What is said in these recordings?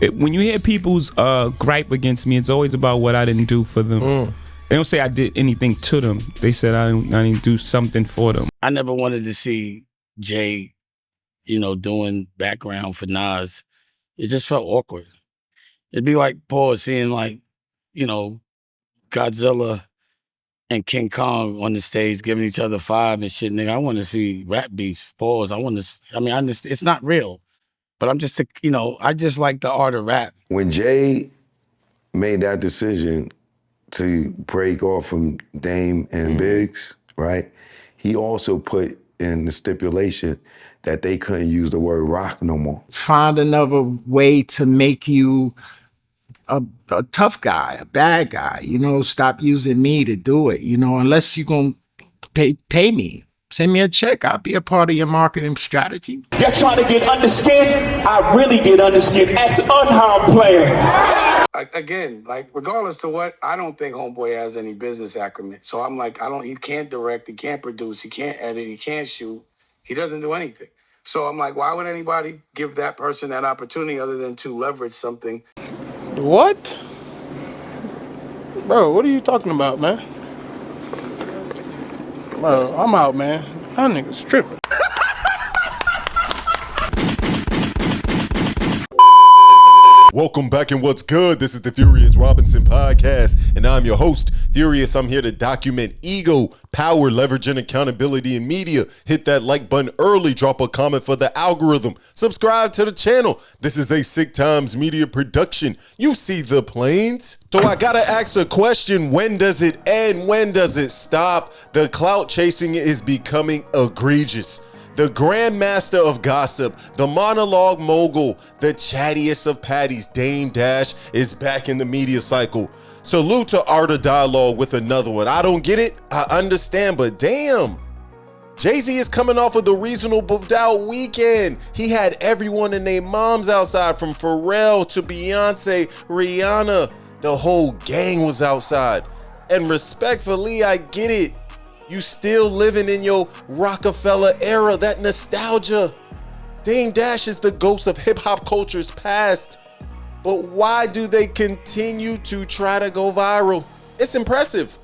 when you hear people's gripe against me, it's always about what I didn't do for them. They don't say I did anything to them. They said I didn't do something for them. I never wanted to see Jay, doing background for Nas. It just felt awkward. It'd be like Paul seeing Godzilla and King Kong on the stage giving each other five and shit. Nigga, I want to see rap beef. Pause. It's not real. But I'm just, I just like the art of rap. When Jay made that decision to break off from Dame and Biggs, right? He also put in the stipulation that they couldn't use the word rock no more. Find another way to make you a tough guy, a bad guy, stop using me to do it, unless you're going to pay me. Send me a check. I'll be a part of your marketing strategy. Y'all trying to get under skin? I really get under skin as an unharmed player. Again, regardless to what, I don't think Homeboy has any business acumen. So I'm like, he can't direct, he can't produce, he can't edit, he can't shoot. He doesn't do anything. So I'm like, why would anybody give that person that opportunity other than to leverage something? What? Bro, what are you talking about, man? Bro, I'm out, man. That nigga's tripping. Welcome back and what's good? This is the Furious Robinson podcast, and I'm your host, Furious. I'm here to document ego, power, leverage, and accountability in media. Hit that like button early, drop a comment for the algorithm, subscribe to the channel. This is a Sick Times media production. You see the planes? So I gotta ask a question, when does it end? When does it stop? The clout chasing is becoming egregious. The grandmaster of gossip, the monologue mogul, the chattiest of patties, Dame Dash is back in the media cycle. Salute to Art of Dialogue with another one. I don't get it, I understand, but damn. Jay-Z is coming off of the Reasonable Doubt weekend. He had everyone and their moms outside, from Pharrell to Beyonce, Rihanna. The whole gang was outside. And respectfully, I get it. You still living in your Roc-A-Fella era, that nostalgia. Dame Dash is the ghost of hip hop culture's past. But why do they continue to try to go viral? It's impressive.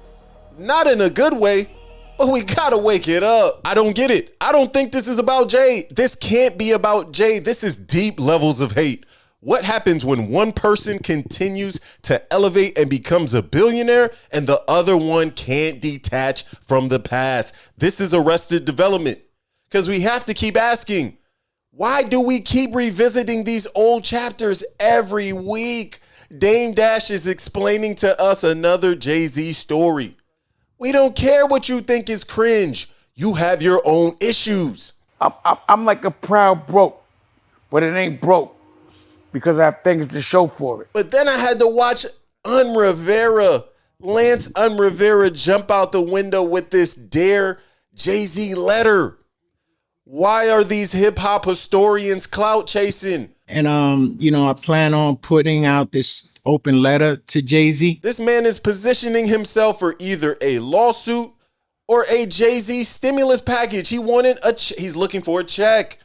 Not in a good way, but we gotta wake it up. I don't get it. I don't think this is about Jay. This can't be about Jay. This is deep levels of hate. What happens when one person continues to elevate and becomes a billionaire and the other one can't detach from the past? This is Arrested Development, because we have to keep asking, why do we keep revisiting these old chapters every week? Dame Dash is explaining to us another Jay-Z story. We don't care what you think is cringe. You have your own issues. I'm like a proud broke, but it ain't broke, because I have things to show for it. But then I had to watch Rivera, Lance Rivera, jump out the window with this Dear Jay-Z letter. Why are these hip hop historians clout chasing? And, I plan on putting out this open letter to Jay-Z. This man is positioning himself for either a lawsuit or a Jay-Z stimulus package. He's looking for a check.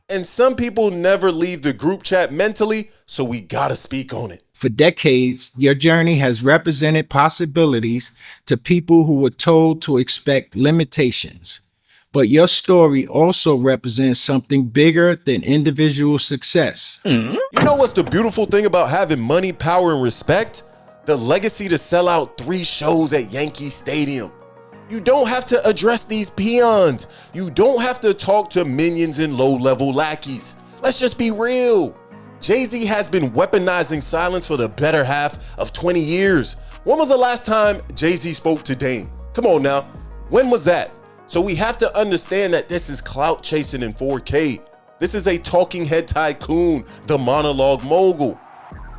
And some people never leave the group chat mentally, so we gotta speak on it. For decades, your journey has represented possibilities to people who were told to expect limitations. But your story also represents something bigger than individual success. You know what's the beautiful thing about having money, power, and respect? The legacy to sell out 3 shows at Yankee Stadium. You don't have to address these peons. You don't have to talk to minions and low-level lackeys. Let's just be real. Jay-Z has been weaponizing silence for the better half of 20 years. When was the last time Jay-Z spoke to Dame? Come on now. When was that? So we have to understand that this is clout chasing in 4K. This is a talking head tycoon, the monologue mogul.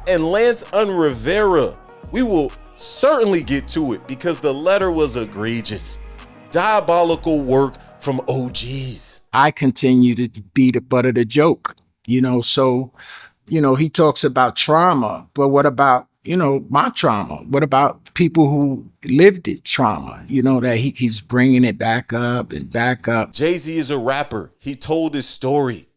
And Lance Rivera, we will certainly get to it because the letter was egregious. Diabolical work from OGs. I continue to be the butt of the joke, so, he talks about trauma, but what about, my trauma? What about people who lived it trauma, that he keeps bringing it back up and back up? Jay-Z is a rapper. He told his story.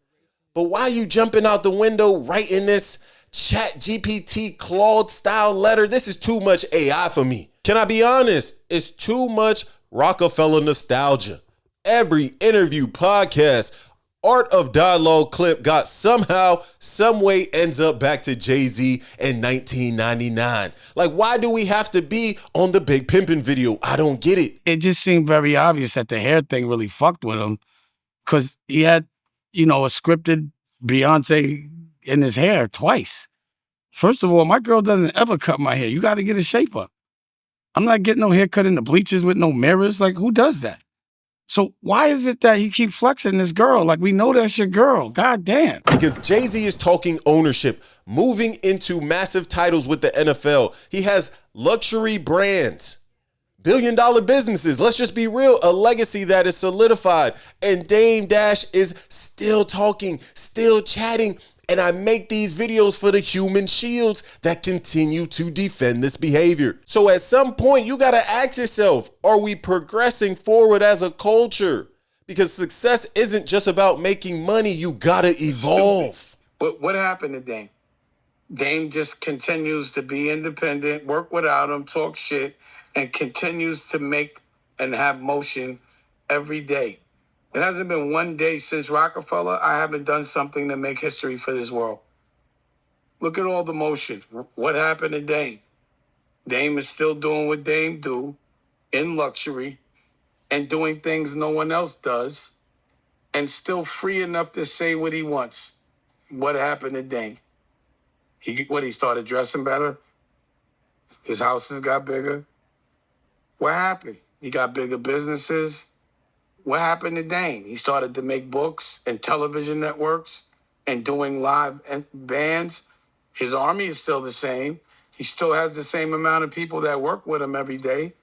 But why are you jumping out the window writing this Chat GPT Claude style letter. This is too much AI for me. Can I be honest? It's too much Roc-A-Fella nostalgia. Every interview, podcast, art of dialogue clip got somehow, some way ends up back to Jay-Z in 1999. Like, why do we have to be on the Big Pimpin' video? I don't get it. It just seemed very obvious that the hair thing really fucked with him because he had, a scripted Beyonce in his hair twice. First of all, my girl doesn't ever cut my hair. You got to get a shape up. I'm not getting no haircut in the bleachers with no mirrors. Like, who does that? So why is it that you keep flexing this girl? Like, we know that's your girl. God damn. Because Jay-Z is talking ownership, moving into massive titles with the NFL. He has luxury brands, billion-dollar businesses. Let's just be real, a legacy that is solidified. And Dame Dash is still talking, still chatting. And I make these videos for the human shields that continue to defend this behavior. So at some point, you got to ask yourself, are we progressing forward as a culture? Because success isn't just about making money. You got to evolve. But what happened to Dame? Dame just continues to be independent, work without him, talk shit, and continues to make and have motion every day. It hasn't been one day since Roc-A-Fella I haven't done something to make history for this world. Look at all the motion. What happened to Dame? Dame is still doing what Dame do in luxury and doing things no one else does and still free enough to say what he wants. What happened to Dame? He started dressing better? His houses got bigger? What happened? He got bigger businesses? What happened to Dame? He started to make books and television networks and doing live bands. His army is still the same. He still has the same amount of people that work with him every day.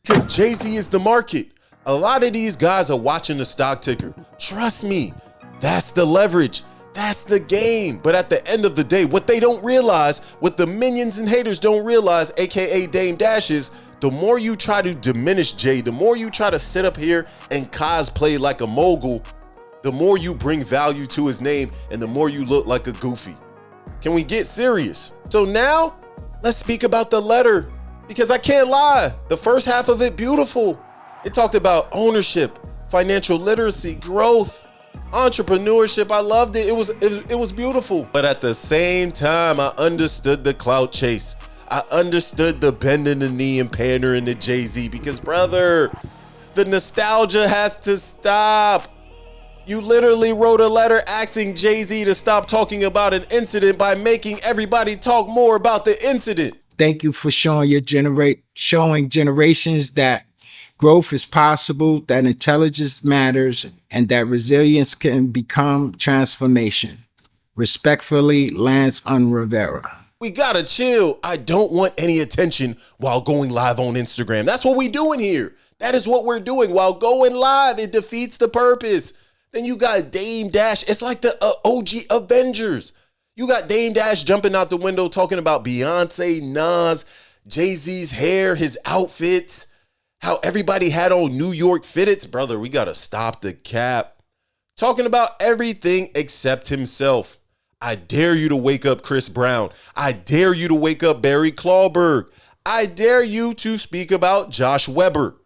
Because Jay-Z is the market. A lot of these guys are watching the stock ticker. Trust me, that's the leverage. That's the game. But at the end of the day, what they don't realize, what the minions and haters don't realize, aka Dame Dash, is the more you try to diminish Jay, the more you try to sit up here and cosplay like a mogul, the more you bring value to his name and the more you look like a goofy. Can we get serious? So now, let's speak about the letter, because I can't lie. The first half of it, beautiful. It talked about ownership, financial literacy, growth, entrepreneurship. I loved it. It was beautiful. But at the same time, I understood the clout chase. I understood the bending the knee and pandering to Jay-Z because, brother, the nostalgia has to stop. You literally wrote a letter asking Jay-Z to stop talking about an incident by making everybody talk more about the incident. Thank you for showing showing generations that growth is possible, that intelligence matters, and that resilience can become transformation. Respectfully, Lance Rivera. We gotta chill. I don't want any attention while going live on Instagram. That's what we doing here. That is what we're doing. While going live, it defeats the purpose. Then you got Dame Dash. It's like the OG Avengers. You got Dame Dash jumping out the window talking about Beyonce, Nas, Jay-Z's hair, his outfits, how everybody had on New York fitteds. Brother, we gotta stop the cap. Talking about everything except himself. I dare you to wake up Chris Brown. I dare you to wake up Barry Clawberg. I dare you to speak about Josh Weber.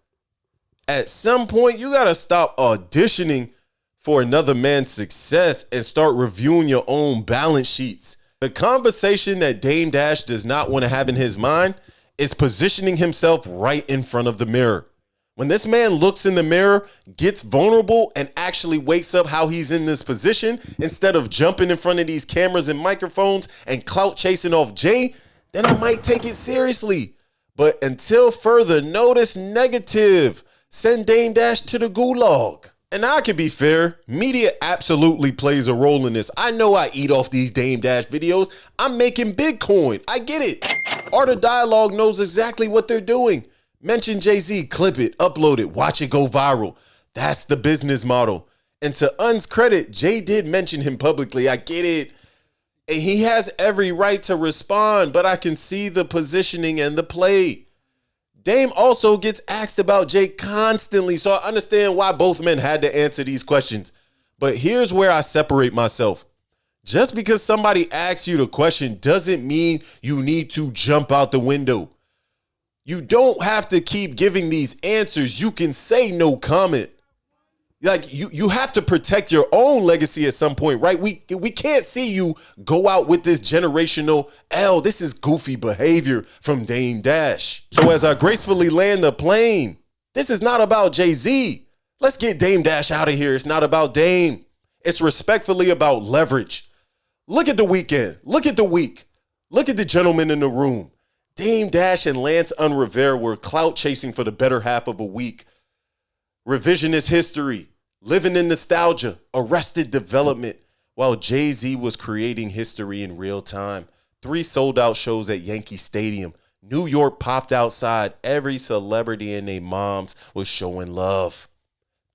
At some point, you got to stop auditioning for another man's success and start reviewing your own balance sheets. The conversation that Dame Dash does not want to have in his mind is positioning himself right in front of the mirror. When this man looks in the mirror, gets vulnerable, and actually wakes up how he's in this position, instead of jumping in front of these cameras and microphones and clout chasing off Jay, then I might take it seriously. But until further notice, negative. Send Dame Dash to the gulag. And I can be fair, media absolutely plays a role in this. I know I eat off these Dame Dash videos. I'm making Bitcoin. I get it. Art of Dialogue knows exactly what they're doing. Mention Jay-Z, clip it, upload it, watch it go viral. That's the business model. And to Un's credit, Jay did mention him publicly. I get it. And he has every right to respond, but I can see the positioning and the play. Dame also gets asked about Jay constantly, so I understand why both men had to answer these questions. But here's where I separate myself. Just because somebody asks you the question doesn't mean you need to jump out the window. You don't have to keep giving these answers. You can say no comment. Like you have to protect your own legacy at some point, right? We can't see you go out with this generational this is goofy behavior from Dame Dash. So as I gracefully land the plane, this is not about Jay-Z. Let's get Dame Dash out of here. It's not about Dame. It's respectfully about leverage. Look at the weekend. Look at the week. Look at the gentlemen in the room. Dame Dash and Lance Rivera were clout chasing for the better half of a week. Revisionist history, living in nostalgia, arrested development, while Jay-Z was creating history in real time. 3 sold-out shows at Yankee Stadium. New York popped outside. Every celebrity and their moms was showing love.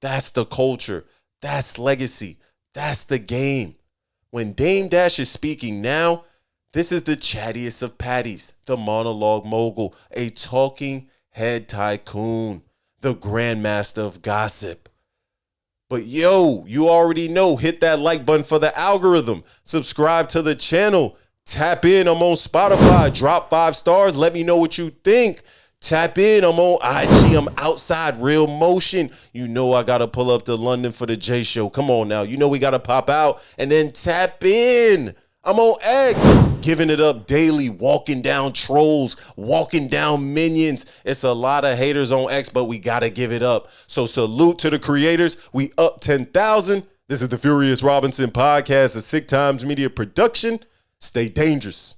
That's the culture. That's legacy. That's the game. When Dame Dash is speaking now, this is the chattiest of patties, the monologue mogul, a talking head tycoon, the grandmaster of gossip. But yo, you already know, hit that like button for the algorithm. Subscribe to the channel. Tap in. I'm on Spotify. Drop 5 stars. Let me know what you think. Tap in. I'm on IG. I'm outside. Real motion. You know I got to pull up to London for the J Show. Come on now. You know we got to pop out. And then tap in. I'm on X. Giving it up daily. Walking down trolls. Walking down minions. It's a lot of haters on X, but we got to give it up. So salute to the creators. We up 10,000. This is the Furious Robinson podcast, a Sick Times Media production. Stay dangerous.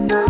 Yeah.